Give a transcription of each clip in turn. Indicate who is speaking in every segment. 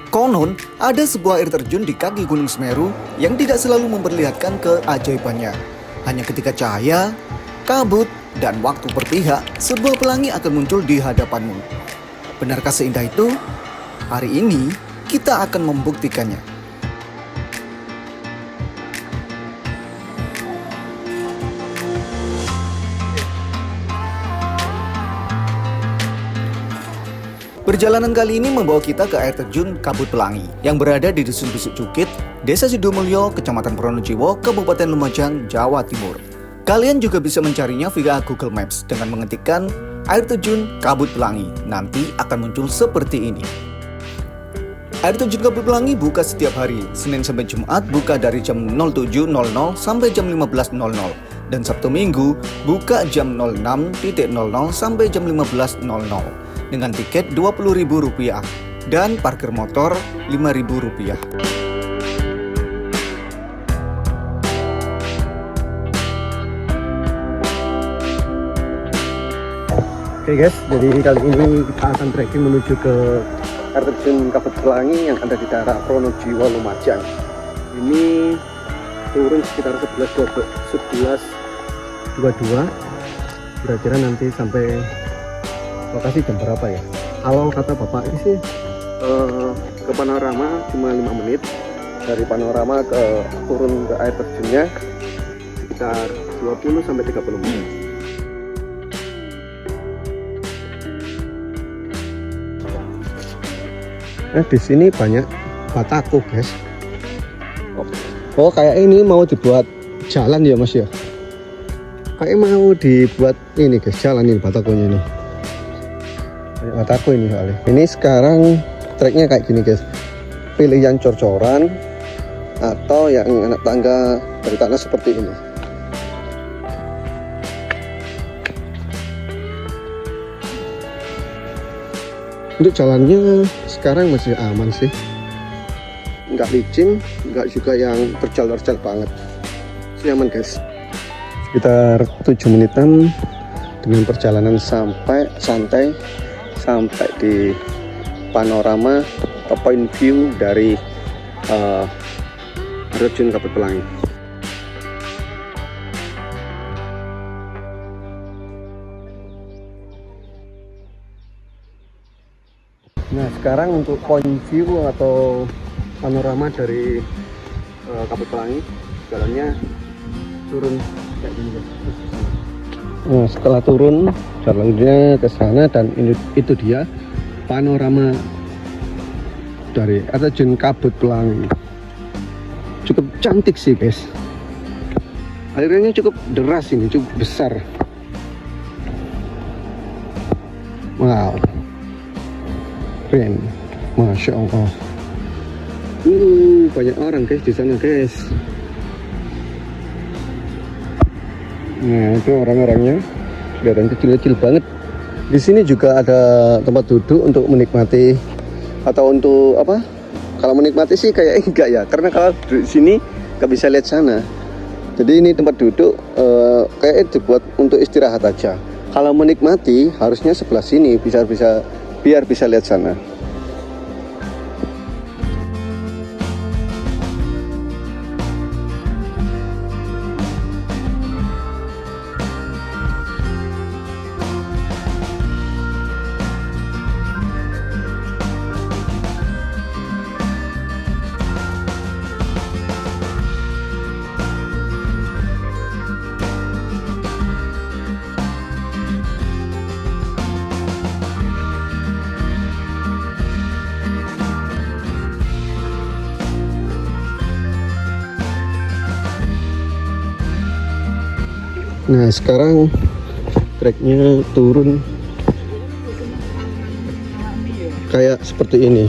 Speaker 1: Konon, ada sebuah air terjun di kaki Gunung Semeru yang tidak selalu memperlihatkan keajaibannya. Hanya ketika cahaya, kabut, dan waktu berpihak, sebuah pelangi akan muncul di hadapanmu. Benarkah seindah itu? Hari ini, kita akan membuktikannya. Perjalanan kali ini membawa kita ke air terjun Kabut Pelangi yang berada di Dusun Besuk Cukit, Desa Sidomulyo, Kecamatan Pronojiwo, Kabupaten Lumajang, Jawa Timur. Kalian juga bisa mencarinya via Google Maps dengan mengetikkan air terjun Kabut Pelangi. Nanti akan muncul seperti ini. Air terjun Kabut Pelangi buka setiap hari, Senin sampai Jumat buka dari jam 07.00 sampai jam 15.00 dan Sabtu Minggu buka jam 06.00 sampai jam 15.00 dengan tiket Rp20.000 dan parkir motor Rp5.000.
Speaker 2: Oke guys, jadi kali ini kita akan trekking menuju ke air terjun Kabut Pelangi yang ada di daerah Pronojiwo, Lumajang. Ini turun sekitar 11.22. Kira-kira nanti sampai lokasi jam berapa ya? Kalau kata bapak ini sih ke panorama cuma 5 menit. Dari panorama ke turun ke air terjunnya sekitar 20 sampai 30 menit. Nah, di sini banyak batako, guys. Oh, kayak ini mau dibuat jalan ya, Mas ya? Kayak mau dibuat ini, guys, jalan ini batakonya ini. Banyak batako ini soalnya. Ini sekarang treknya kayak gini, guys. Pilih yang cor-coran atau yang anak tangga dari tanah seperti ini. Untuk jalannya sekarang masih aman sih, nggak licin, nggak juga yang terjal-terjal banget, masih aman guys. Sekitar 7 menitan dengan perjalanan santai sampai di panorama atau point view dari terjun Kabut Pelangi. Nah, sekarang untuk point view atau panorama dari Kabut Pelangi, jalannya turun kayak gini guys. Nah, setelah turun jalannya ke sana dan itu dia panorama dari air terjun Kabut Pelangi. Cukup cantik sih guys. Airnya cukup deras ini, cukup besar. Wow. Keren, masya Allah. Banyak orang guys di sana guys. Nah, itu orang-orangnya kelihatan kecil-kecil banget. Di sini juga ada tempat duduk untuk menikmati atau untuk apa? Kalau menikmati sih kayak enggak ya, karena kalau di sini nggak bisa lihat sana. Jadi ini tempat duduk kayak dibuat untuk istirahat aja. Kalau menikmati harusnya sebelah sini biar bisa lihat sana. Nah, sekarang treknya turun kayak seperti ini.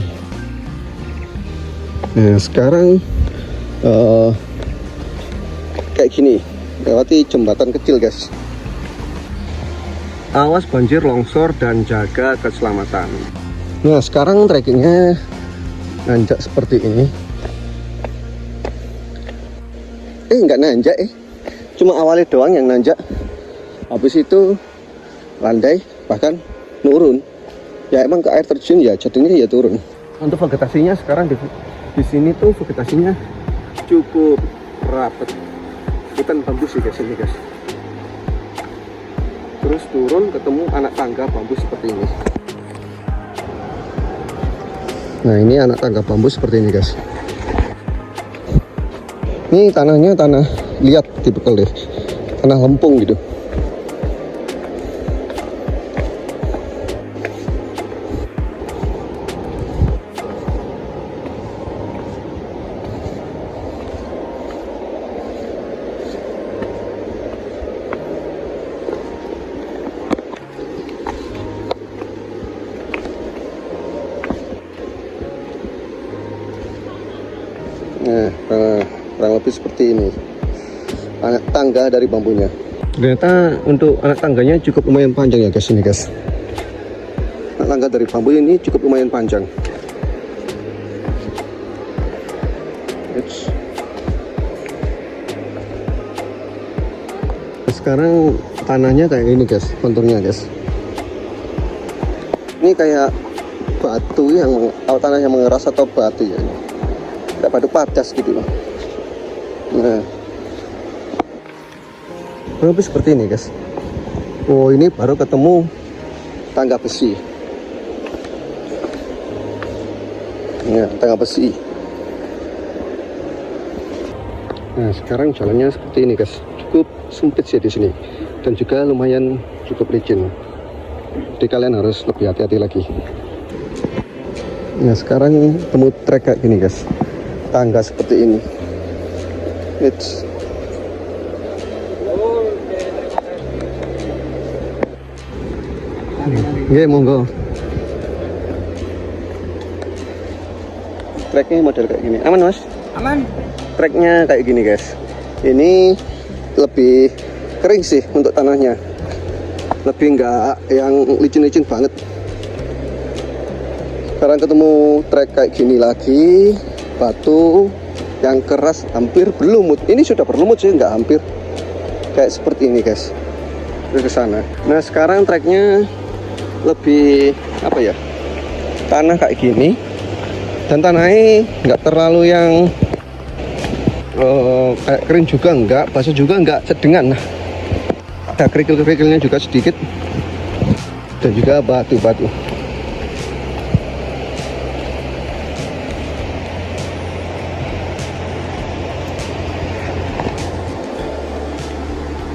Speaker 2: Nah, sekarang kayak gini, lewati jembatan kecil guys. Awas banjir, longsor, dan jaga keselamatan. Nah, sekarang trekkingnya nanjak seperti ini. Nggak nanjak cuma awalnya doang yang nanjak, habis itu landai bahkan nurun. Ya emang ke air terjun ya jadinya ya turun. Untuk vegetasinya sekarang di sini tuh vegetasinya cukup rapat. Hutan bambu sih guys ini guys. Terus turun ketemu anak tangga bambu seperti ini. Nah ini anak tangga bambu seperti ini guys. Ini tanahnya tanah liat tipikal deh, tanah lempung gitu. Nah, kurang lebih seperti ini anak tangga dari bambunya. Ternyata untuk anak tangganya cukup lumayan panjang ya guys ini guys. Anak tangga dari bambu ini cukup lumayan panjang. Sekarang tanahnya kayak ini guys, konturnya guys. Ini kayak batu yang tanah yang mengeras atau batu ya. Kayak batu padas gitu loh. Nah, lebih seperti ini guys. Oh ini baru ketemu tangga besi. Nah, tangga besi. Nah sekarang jalannya seperti ini guys. Cukup sempit sih di sini dan juga lumayan cukup licin. Jadi kalian harus lebih hati-hati lagi. Nah sekarang temu trek kayak gini guys. Tangga seperti ini. It's Oke, monggo. Treknya model kayak gini. Aman, Mas?
Speaker 3: Aman.
Speaker 2: Treknya kayak gini, guys. Ini lebih kering sih untuk tanahnya. Lebih enggak yang licin-licin banget. Sekarang ketemu trek kayak gini lagi. Batu yang keras hampir berlumut. Ini sudah berlumut sih, enggak hampir. Kayak seperti ini, guys. Terus ke sana. Nah, sekarang treknya lebih apa ya, tanah kayak gini dan tanahnya nggak terlalu yang kayak kering juga enggak, basah juga enggak, sedengan. Nah, ada kerikil-kerikilnya juga sedikit dan juga batu-batu.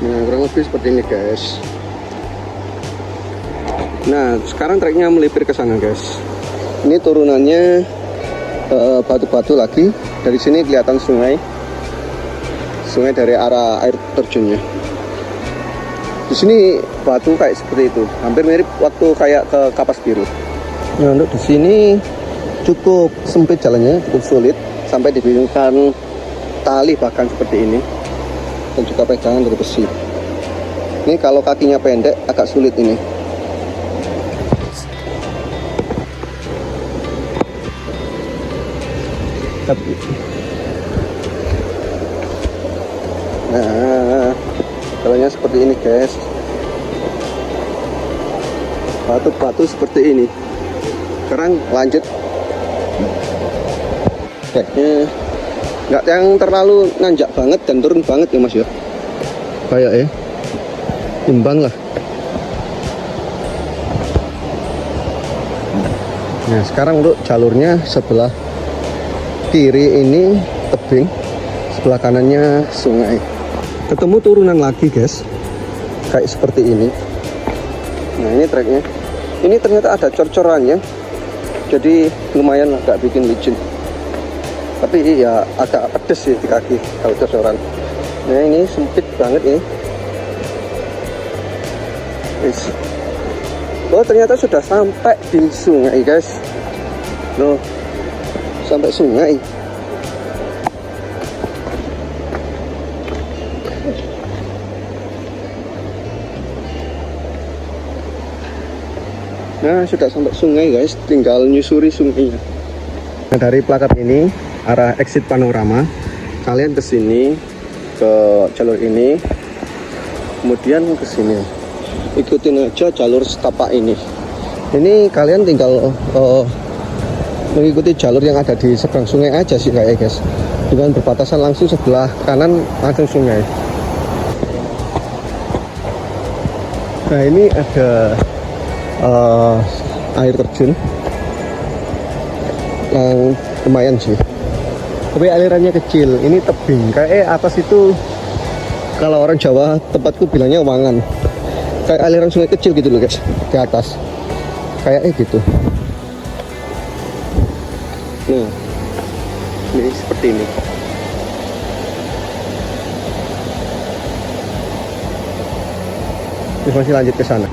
Speaker 2: Nah kurang lebih seperti ini guys. Nah sekarang treknya melipir ke sana guys. Ini turunannya batu-batu lagi. Dari sini kelihatan sungai dari arah air terjunnya. Di sini batu kayak seperti itu, hampir mirip waktu kayak ke Kapas Biru. Nah untuk di sini cukup sempit jalannya, cukup sulit sampai dibingungkan tali bahkan seperti ini dan juga pegangan dari besi. Ini kalau kakinya pendek agak sulit ini. Nah, jalannya seperti ini guys. Batu-batu seperti ini. Sekarang lanjut. Kayaknya nggak yang terlalu nanjak banget dan turun banget ya mas ya. Kayak imbang lah. Nah sekarang untuk jalurnya sebelah kiri ini tebing, sebelah kanannya sungai. Ketemu turunan lagi guys, kayak seperti ini. Nah ini treknya, ini ternyata ada cor-corannya, jadi lumayan agak bikin licin. Tapi ya agak pedes sih di kaki kalau cor-coran. Nah ini sempit banget ini. Oh ternyata sudah sampai di sungai guys. Loh, sampai sungai. Nah sudah sampai sungai guys, tinggal nyusuri sungainya. Nah dari plakat ini arah exit panorama, kalian ke sini ke jalur ini, kemudian ke sini. Ikutin aja jalur setapak ini. Ini kalian tinggal mengikuti jalur yang ada di seberang sungai aja sih kayaknya guys, dengan berbatasan langsung sebelah kanan langsung sungai. Nah ini ada air terjun yang lumayan sih, tapi alirannya kecil. Ini tebing, kayak atas itu kalau orang Jawa tempatku bilangnya Wangan, kayak aliran sungai kecil gitu loh guys, ke atas kayaknya gitu. Nah ini seperti ini. Terus masih lanjut ke sana.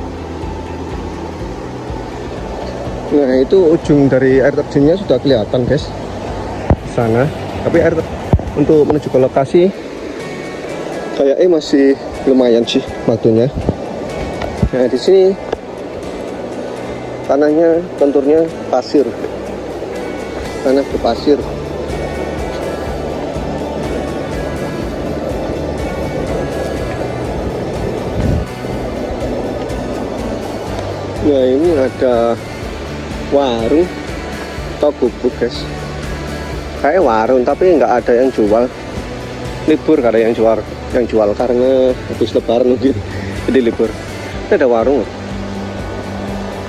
Speaker 2: Nah itu ujung dari air terjunnya sudah kelihatan guys, sana. Tapi untuk menuju ke lokasi kayaknya masih lumayan sih waktunya. Nah di sini tanahnya konturnya pasir, tanah berpasir. Nah ini ada warung atau gubuk guys, kayak warung tapi nggak ada yang jual, libur gak ada yang jual karena habis lebaran mungkin, jadi libur. Ini ada warung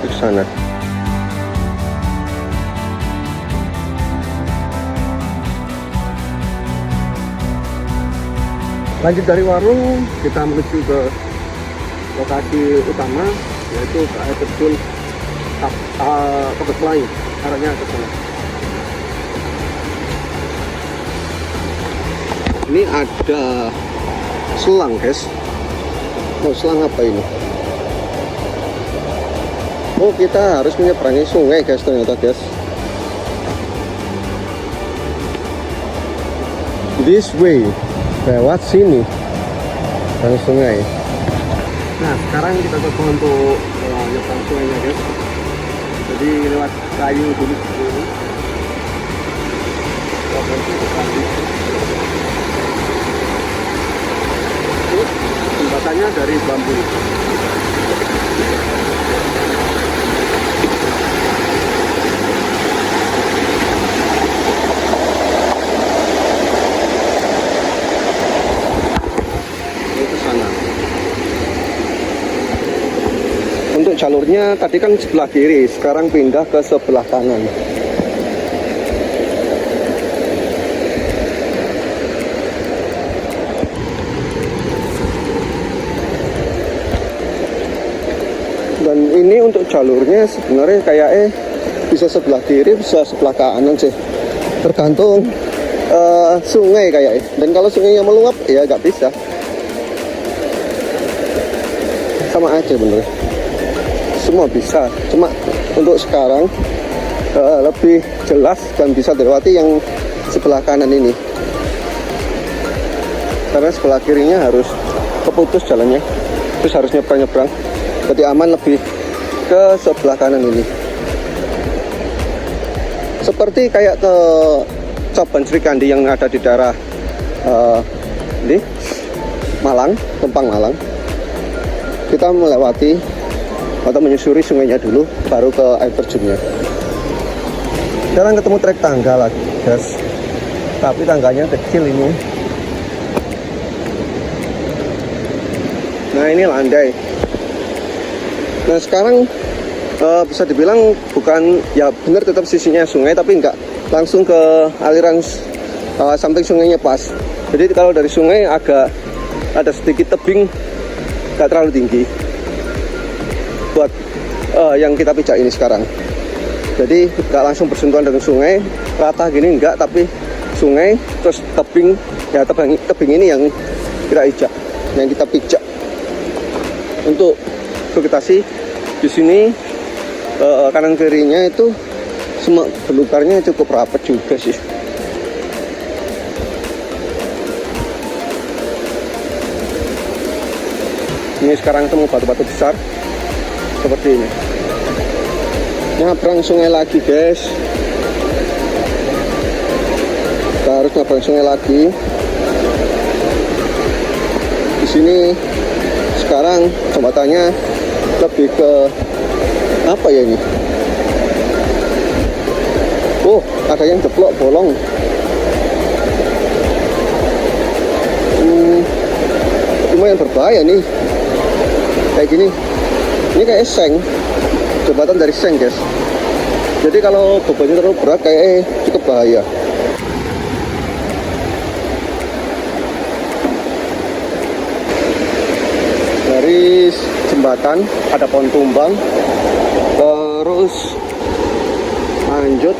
Speaker 2: di sana. Lanjut dari warung kita menuju ke lokasi utama, yaitu ke air terjun Kabut Pelangi, arahnya ke sana. Ini ada selang guys. Oh selang apa ini? Oh kita harus menyeberangi sungai guys ternyata guys. This way, lewat sini dari sungai. Nah sekarang kita coba untuk nyebrang sungainya guys. Jadi lewat kayu dulu ini. Jembatannya dari bambu. Untuk jalurnya tadi kan sebelah kiri, sekarang pindah ke sebelah kanan. Dan ini untuk jalurnya sebenarnya kayaknya bisa sebelah kiri, bisa sebelah kanan sih, tergantung sungai kayaknya. Dan kalau sungainya meluap ya nggak bisa, sama aja bener. Semua bisa, cuma untuk sekarang lebih jelas dan bisa dilewati yang sebelah kanan ini, karena sebelah kirinya harus keputus jalannya, terus harus nyebrang-nyebrang. Jadi aman lebih ke sebelah kanan ini, seperti kayak ke Coban Srikandi yang ada di daerah di Malang, Tempang Malang. Kita melewati atau menyusuri sungainya dulu, baru ke air terjunnya. Sekarang ketemu trek tangga lagi guys, tapi tangganya kecil ini. Nah ini landai. Nah sekarang bisa dibilang bukan, ya benar tetap sisinya sungai, tapi enggak langsung ke aliran samping sungainya pas. Jadi kalau dari sungai agak ada sedikit tebing, nggak terlalu tinggi buat yang kita pijak ini sekarang. Jadi nggak langsung bersentuhan dengan sungai rata gini, enggak, tapi sungai terus tebing. Ya tebing ini yang kita ijak, yang kita pijak. Untuk vegetasi di sini kanan kirinya itu semua belukarnya cukup rapat juga sih. Ini sekarang ketemu batu-batu besar seperti ini. Nyabrang sungai lagi guys, kita harus nyabrang sungai lagi. Di sini sekarang jembatannya lebih ke apa ya ini, Oh, ada yang jeblok bolong. Lumayan berbahaya nih. Kayak gini. Ini kayak seng. Jembatan dari seng, guys. Jadi kalau bebannya terlalu berat kayak cukup bahaya. Dari jembatan ada pohon tumbang, terus lanjut.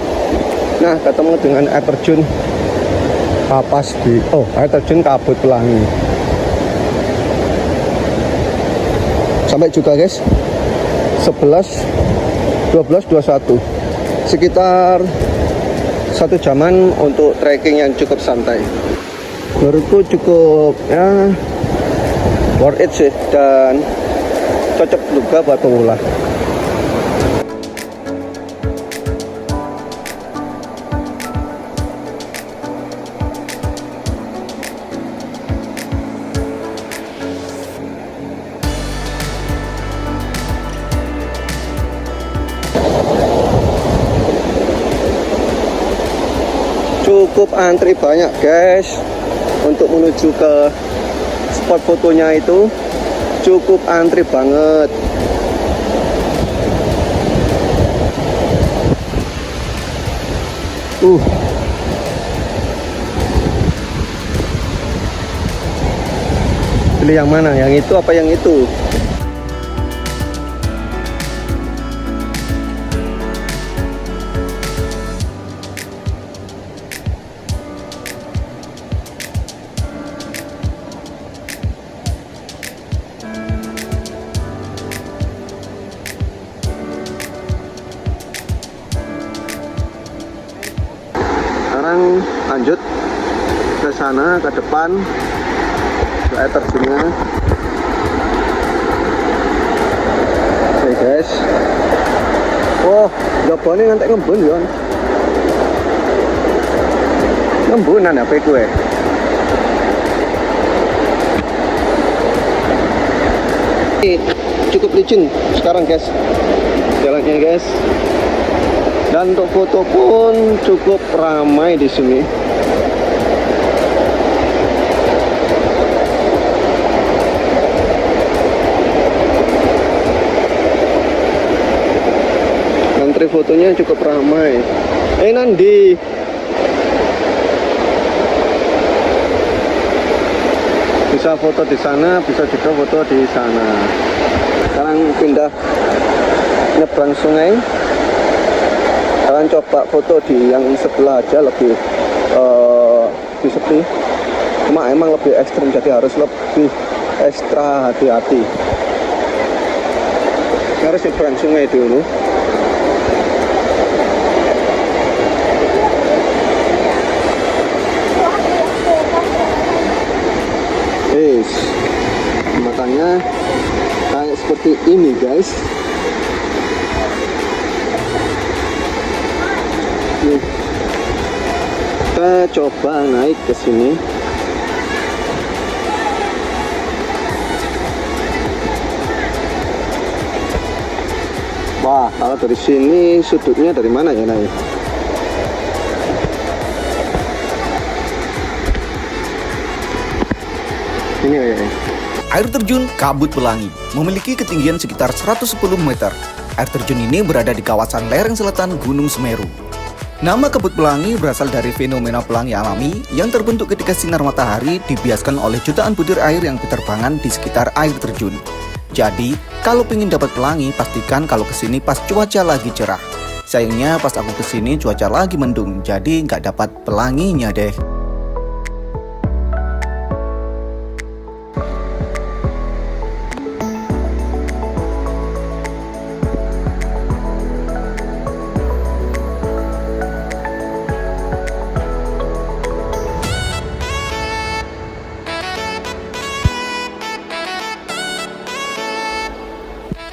Speaker 2: Nah, ketemu dengan air terjun air terjun Kabut Pelangi. Sampai juga, guys. 11:12:21. Sekitar 1 jaman untuk trekking yang cukup santai. Menurutku cukup ya worth it sih, dan cocok juga buat pemula. Cukup antri banyak, guys, untuk menuju ke spot fotonya itu. Cukup antri banget. Pilih yang mana? Yang itu apa yang itu? Sekarang lanjut ke sana, ke depan, ke air terjunnya. Oke, guys. Oh, jabane ngantek ngembun ya. Ngembunan HP gue. Cukup licin sekarang, guys, jalannya, guys. Dan untuk foto pun cukup ramai di sini. Antri fotonya cukup ramai. Nandi. Bisa foto di sana, bisa juga foto di sana. Sekarang pindah nyebrang sungai. Kalian coba foto di yang sebelah aja, lebih sepi. Cuma emang lebih ekstrim, jadi harus lebih ekstra hati-hati. Harus nyebrang sungai dulu. Makanya kayak seperti ini, guys. Kita coba naik ke sini. Wah, kalau dari sini sudutnya dari mana ya naik? Ini kayaknya.
Speaker 1: Air terjun Kabut Pelangi memiliki ketinggian sekitar 110 meter. Air terjun ini berada di kawasan lereng selatan Gunung Semeru. Nama Kabut Pelangi berasal dari fenomena pelangi alami yang terbentuk ketika sinar matahari dibiaskan oleh jutaan butir air yang berterbangan di sekitar air terjun. Jadi, kalau ingin dapat pelangi, pastikan kalau kesini pas cuaca lagi cerah. Sayangnya pas aku kesini cuaca lagi mendung, jadi nggak dapat pelanginya deh.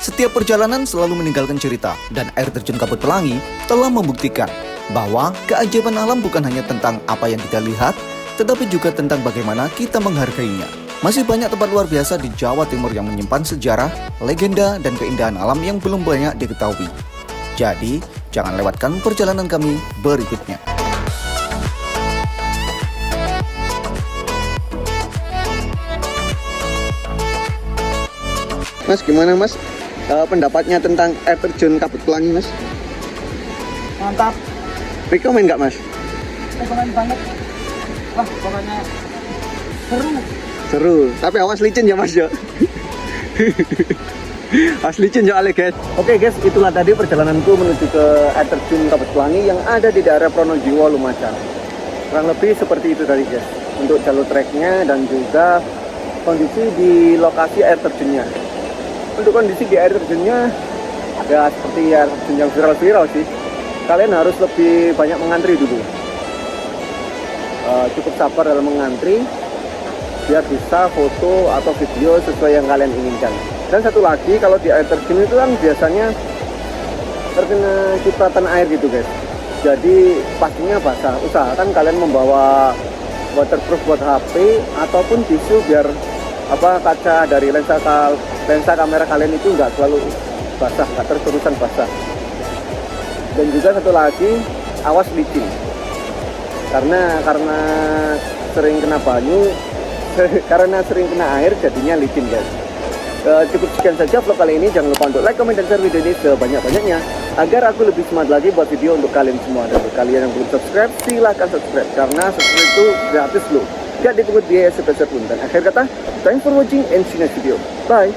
Speaker 1: Setiap perjalanan selalu meninggalkan cerita, dan air terjun Kabut Pelangi telah membuktikan bahwa keajaiban alam bukan hanya tentang apa yang kita lihat, tetapi juga tentang bagaimana kita menghargainya. Masih banyak tempat luar biasa di Jawa Timur yang menyimpan sejarah, legenda, dan keindahan alam yang belum banyak diketahui. Jadi, Jangan lewatkan perjalanan kami berikutnya.
Speaker 2: Mas, gimana Mas pendapatnya tentang air terjun Kabut Pelangi Mas?
Speaker 3: Mantap,
Speaker 2: Rekomen nggak Mas?
Speaker 3: keren banget. Wah, pokoknya seru.
Speaker 2: Seru, tapi awas licin ya Mas ya. Awas licin ya Ale guys. Oke guys, itulah tadi perjalananku menuju ke air terjun Kabut Pelangi yang ada di daerah Pronojiwo, Lumajang. Kurang lebih seperti itu tadi guys, untuk jalur treknya dan juga kondisi di lokasi air terjunnya. Untuk kondisi di air terjunnya ada seperti air terjun yang viral-viral sih. Kalian harus lebih banyak mengantri dulu. Cukup sabar dalam mengantri biar bisa foto atau video sesuai yang kalian inginkan. Dan satu lagi, kalau di air terjun itu kan biasanya terkena cipratan air gitu guys. Jadi pastinya basah. Usahakan kalian membawa waterproof buat HP ataupun tisu biar kaca dari lensa kamera kalian itu nggak selalu basah, nggak terus-terusan basah. Dan juga satu lagi, awas licin. Karena sering kena banyu, karena sering kena air jadinya licin guys. Cukup sekian saja vlog kali ini. Jangan lupa untuk like, comment, dan share video ini sebanyak-banyaknya agar aku lebih semangat lagi buat video untuk kalian semua. Dan untuk kalian yang belum subscribe, silahkan subscribe karena subscribe itu gratis loh, gak dipungut biaya sebesar pun. Dan akhir kata, thanks for watching and see you next video. Bye.